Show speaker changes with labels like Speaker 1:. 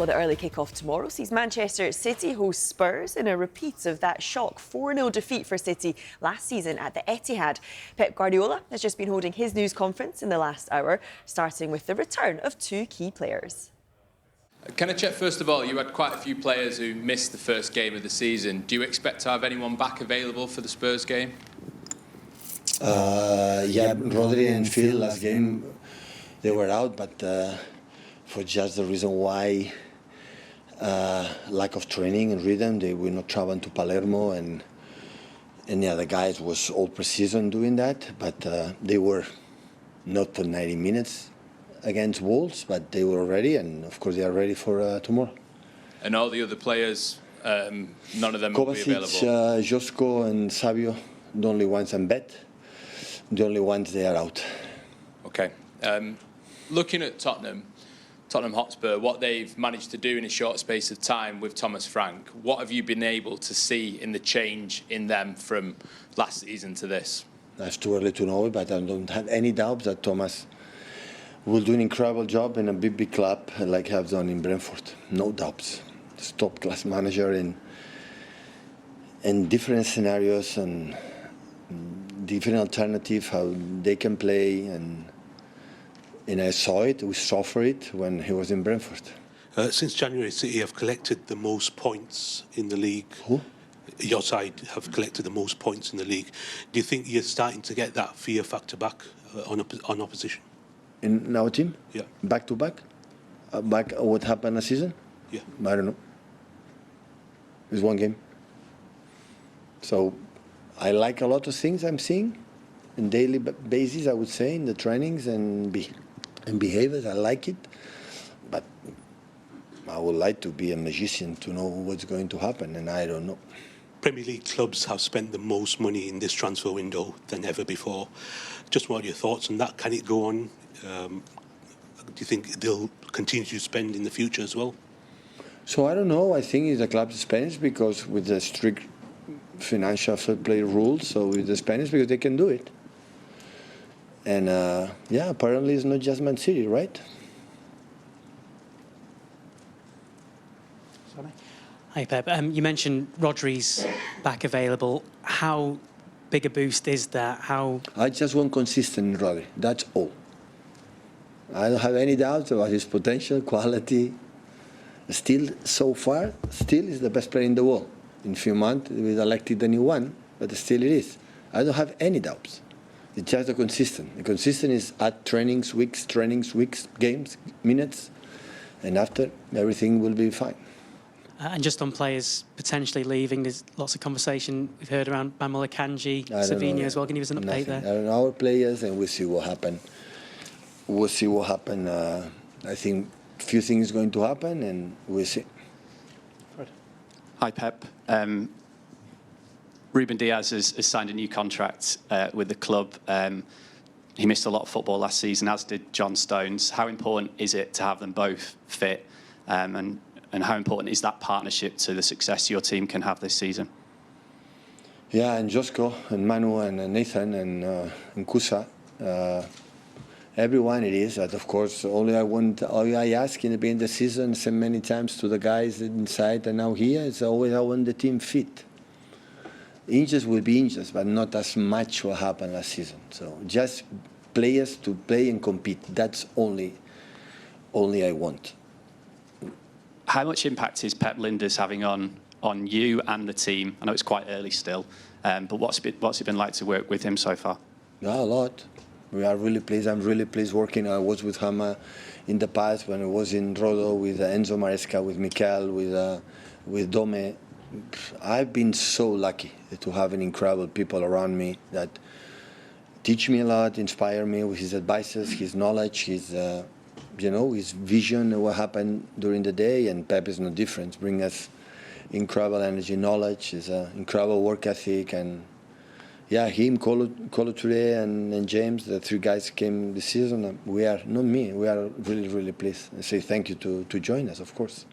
Speaker 1: Well, the early kick-off tomorrow sees Manchester City host Spurs in a repeat of that shock 4-0 defeat for City last season at the Etihad. Pep Guardiola has just been holding his news conference in the last hour, starting with the return of two key players.
Speaker 2: Can I check, first of all, you had quite a few players who missed the first game of the season. Do you expect to have anyone back available for the Spurs game?
Speaker 3: Yeah, Rodri and Phil last game, they were out, but for just the reason why lack of training and rhythm, they were not traveling to Palermo, and the other guys was all pre-season doing that, but they were not for 90 minutes against Wolves, but they were ready, and of course they are ready for tomorrow.
Speaker 2: And all the other players, none of them will be available?
Speaker 3: Kovacic, Josko and Savio, the only ones I'm bet. The only ones they are out.
Speaker 2: Okay. Looking at Tottenham Hotspur, what they've managed to do in a short space of time with Thomas Frank, what have you been able to see in the change in them from last season to this?
Speaker 3: It's too early to know, but I don't have any doubts that Thomas will do an incredible job in a big club like have done in Brentford. No doubts. He's top-class manager in different scenarios and different alternatives, how they can play, and I saw it, we suffered it when he was in Brentford.
Speaker 4: Since January, City have collected the most points in the league.
Speaker 3: Who?
Speaker 4: Your side have collected the most points in the league. Do you think you're starting to get that fear factor back on opposition?
Speaker 3: In our team?
Speaker 4: Yeah.
Speaker 3: Back to back? Back what happened last season?
Speaker 4: Yeah.
Speaker 3: I don't know. It's one game. So I like a lot of things I'm seeing on daily basis, I would say, in the trainings and behaviors. I like it, but I would like to be a magician to know what's going to happen, and I don't know.
Speaker 4: Premier League clubs have spent the most money in this transfer window than ever before. Just what are your thoughts on that? Can it go on? Do you think they'll continue to spend in the future as well?
Speaker 3: So I don't know. I think the club spends because with the strict financial fair play rules, so with the Spanish, because they can do it. And yeah, apparently it's not just Man City, right?
Speaker 5: Hi Pep, you mentioned Rodri's back available. How big a boost is that?
Speaker 3: I just want consistent Rodri, that's all. I don't have any doubts about his potential, quality. Still, so far, still is the best player in the world. In a few months, we elected a new one, but still it is. I don't have any doubts. It's just the consistent. The consistent is at trainings, weeks, games, minutes, and after, everything will be fine.
Speaker 5: And just on players potentially leaving, there's lots of conversation we've heard around Mamadou Sakho, Savinho as well. Can you give us an update there?
Speaker 3: I don't know our players, and we'll see what happens. We'll see what happens. I think a few things are going to happen, and we'll see.
Speaker 6: Hi, Pep. Ruben Diaz has signed a new contract with the club. He missed a lot of football last season, as did John Stones. How important is it to have them both fit? And how important is that partnership to the success your team can have this season?
Speaker 3: Yeah, and Josko, and Manu, and Nathan, and Kusa. Everyone it is, but of course, all I ask in the beginning of the season, so many times to the guys inside and now here, is always I want the team fit. Injuries will be injuries, but not as much what happened last season. So just players to play and compete. That's only I want.
Speaker 6: How much impact is Pep Lijnders having on you and the team? I know it's quite early still, but what's it been like to work with him so far?
Speaker 3: Yeah, a lot. We are really pleased. I'm really pleased working. I was with him in the past when I was in Rodo with Enzo Maresca, with Mikel, with Dome. I've been so lucky to have an incredible people around me that teach me a lot, inspire me with his advices, his knowledge, his his vision of what happened during the day. And Pep is no different. Bring us incredible energy, knowledge, his incredible work ethic, and yeah, him, Colo Touré, and James, the three guys came this season. We are, not me, we are really, really pleased. I say thank you to join us, of course.